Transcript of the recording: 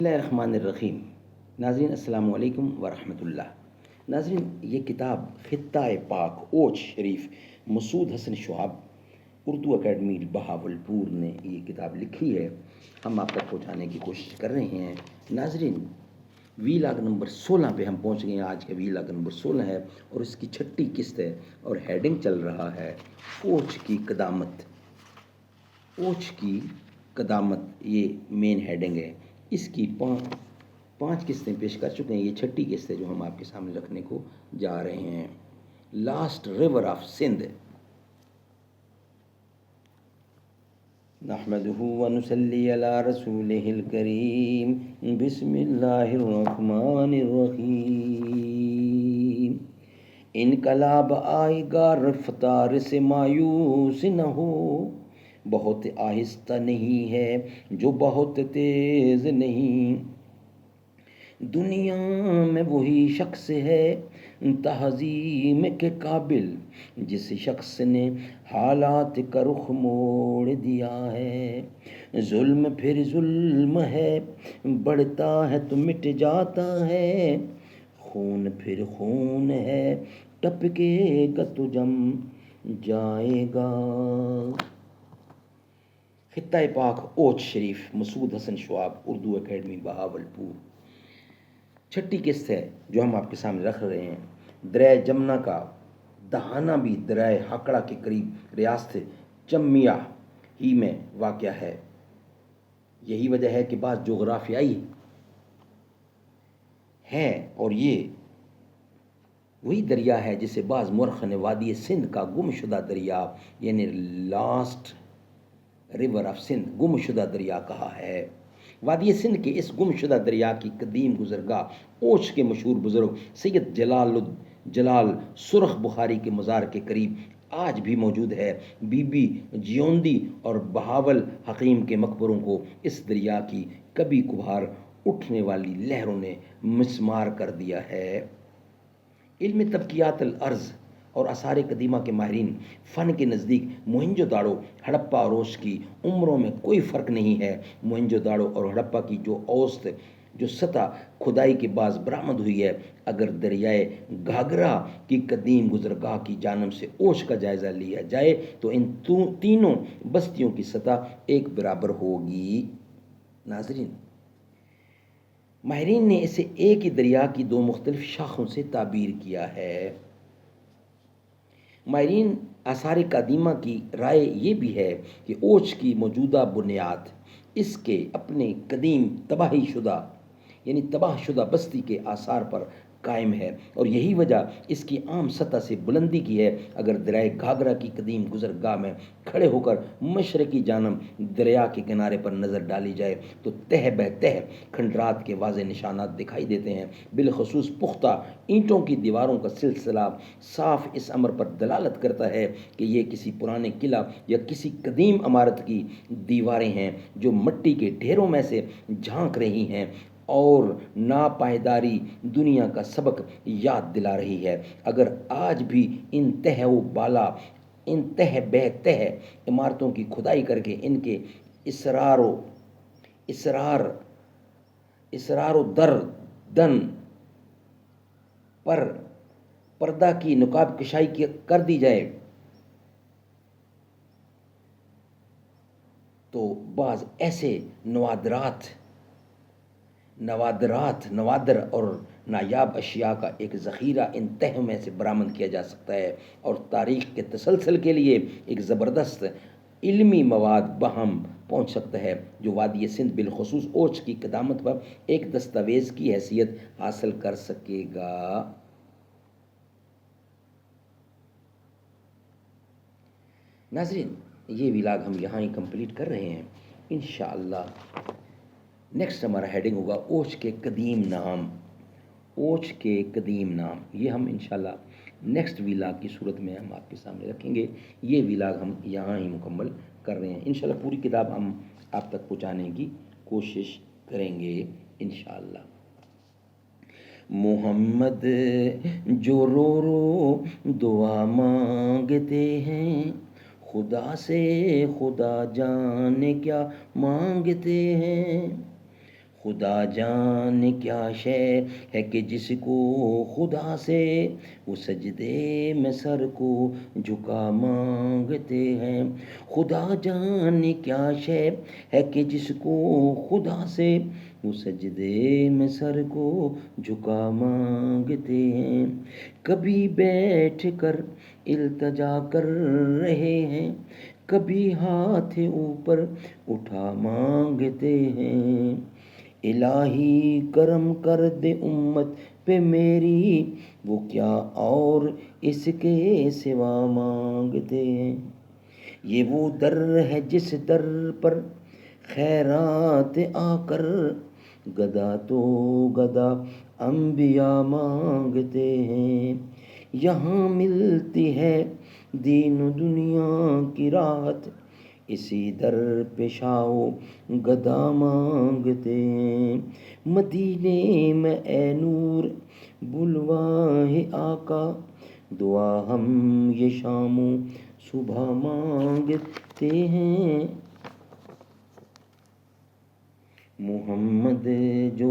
بسم اللہ الرحمن الرحیم۔ ناظرین السلام علیکم ورحمۃ اللہ۔ ناظرین، یہ کتاب خطہ پاک اوچ شریف مسعود حسن شہاب اردو اکیڈمی بہاولپور نے یہ کتاب لکھی ہے، ہم آپ تک پہنچانے کی کوشش کر رہے ہیں۔ ناظرین، وی لاگ نمبر 16 پہ ہم پہنچ گئے ہیں۔ آج کا وی لاگ نمبر 16 ہے اور اس کی 6ٹھی قسط ہے اور ہیڈنگ چل رہا ہے اوچ کی قدامت۔ اوچ کی قدامت یہ مین ہیڈنگ ہے۔ اس کی پانچ قسطیں پیش کر چکے ہیں، یہ 6ٹھی قسط ہے جو ہم آپ کے سامنے رکھنے کو جا رہے ہیں۔ Last river of Sindh. نحمدہ ونصلی علی رسولہ الکریم، بسم اللہ الرحمن الرحیم۔ انقلاب آئے گا رفتار سے مایوس نہ ہو، بہت آہستہ نہیں ہے جو بہت تیز نہیں۔ دنیا میں وہی شخص ہے تہذیب کے قابل جس شخص نے حالات کا رخ موڑ دیا ہے۔ ظلم پھر ظلم ہے، بڑھتا ہے تو مٹ جاتا ہے۔ خون پھر خون ہے، ٹپکے گا تو جم جائے گا۔ خطہ پاک اوچ شریف مسعود حسن شہاب اردو اکیڈمی بہاولپور۔ 6ٹھی قسط ہے جو ہم آپ کے سامنے رکھ رہے ہیں۔ دریائے جمنا کا دہانہ بھی دریائے ہاکڑا کے قریب ریاست چمیا ہی میں واقع ہے۔ یہی وجہ ہے کہ بعض جغرافیائی ہے اور یہ وہی دریا ہے جسے بعض مورخوں نے وادی سندھ کا گم شدہ دریا یعنی لاسٹ ریور آف سندھ گم شدہ دریا کہا ہے۔ وادی سندھ کے اس گم شدہ دریا کی قدیم گزرگاہ اوچ کے مشہور بزرگ سید جلال سرخ بخاری کے مزار کے قریب آج بھی موجود ہے۔ بی بی جیوندی اور بہاول حکیم کے مقبروں کو اس دریا کی کبھی کبھار اٹھنے والی لہروں نے مسمار کر دیا ہے۔ علم طبقیات الارض اور آثار قدیمہ کے ماہرین فن کے نزدیک موہنجو داڑو ہڑپہ اور اوچ کی عمروں میں کوئی فرق نہیں ہے۔ موہنجو داڑو اور ہڑپہ کی جو سطح کھدائی کے بعد برآمد ہوئی ہے، اگر دریائے گھاگرا کی قدیم گزرگاہ کی جانب سے اوچ کا جائزہ لیا جائے تو ان تینوں بستیوں کی سطح ایک برابر ہوگی۔ ناظرین، ماہرین نے اسے ایک ہی دریا کی 2 مختلف شاخوں سے تعبیر کیا ہے۔ ماہرین آثار قدیمہ کی رائے یہ بھی ہے کہ اوچ کی موجودہ بنیاد اس کے اپنے قدیم تباہ شدہ بستی کے آثار پر قائم ہے اور یہی وجہ اس کی عام سطح سے بلندی کی ہے۔ اگر دریائے گھاگرا کی قدیم گزرگاہ میں کھڑے ہو کر مشرقی جانب دریا کے کنارے پر نظر ڈالی جائے تو تہ بہ تہ کھنڈرات کے واضح نشانات دکھائی دیتے ہیں۔ بالخصوص پختہ اینٹوں کی دیواروں کا سلسلہ صاف اس امر پر دلالت کرتا ہے کہ یہ کسی پرانے قلعہ یا کسی قدیم عمارت کی دیواریں ہیں جو مٹی کے ڈھیروں میں سے جھانک رہی ہیں اور ناپائیداری دنیا کا سبق یاد دلا رہی ہے۔ اگر آج بھی ان تہ بہ تہ عمارتوں کی کھدائی کر کے ان کے اسرار و دردن پر پردہ کی نقاب کشائی کر دی جائے تو بعض ایسے نوادر اور نایاب اشیاء کا ایک ذخیرہ ان تہوں میں سے برآمد کیا جا سکتا ہے اور تاریخ کے تسلسل کے لیے ایک زبردست علمی مواد بہم پہنچ سکتا ہے جو وادی سندھ بالخصوص اوچ کی قدامت پر ایک دستاویز کی حیثیت حاصل کر سکے گا۔ ناظرین، یہ ولاگ ہم یہاں ہی کمپلیٹ کر رہے ہیں۔ انشاءاللہ نیکسٹ ہمارا ہیڈنگ ہوگا اوچ کے قدیم نام۔ یہ ہم انشاءاللہ نیکسٹ ولاگ کی صورت میں ہم آپ کے سامنے رکھیں گے۔ یہ ولاگ ہم یہاں ہی مکمل کر رہے ہیں۔ انشاءاللہ پوری کتاب ہم آپ تک پہنچانے کی کوشش کریں گے انشاءاللہ۔ محمد جو رو رو دعا مانگتے ہیں، خدا سے خدا جانے کیا مانگتے ہیں۔ خدا جان کیا شے ہے کہ جس کو خدا سے وہ سجدے میں سر کو جھکا مانگتے ہیں. خدا جان کیا شے ہے کہ جس کو خدا سے وہ سجدے میں سر کو جھکا مانگتے ہیں. کبھی بیٹھ کر التجا کر رہے ہیں، کبھی ہاتھ اوپر اٹھا مانگتے ہیں. الہی کرم کر دے امت پہ میری، وہ کیا اور اس کے سوا مانگتے ہیں. یہ وہ در ہے جس در پر خیرات آ کر گدا تو گدا انبیاء مانگتے ہیں. یہاں ملتی ہے دین و دنیا کی راحت، اسی در پہ شاؤ گدا مانگتے ہیں. مدینے میں اے نور بلواہ آقا، دعا ہم یہ شام و صبح مانگتے ہیں. محمد جو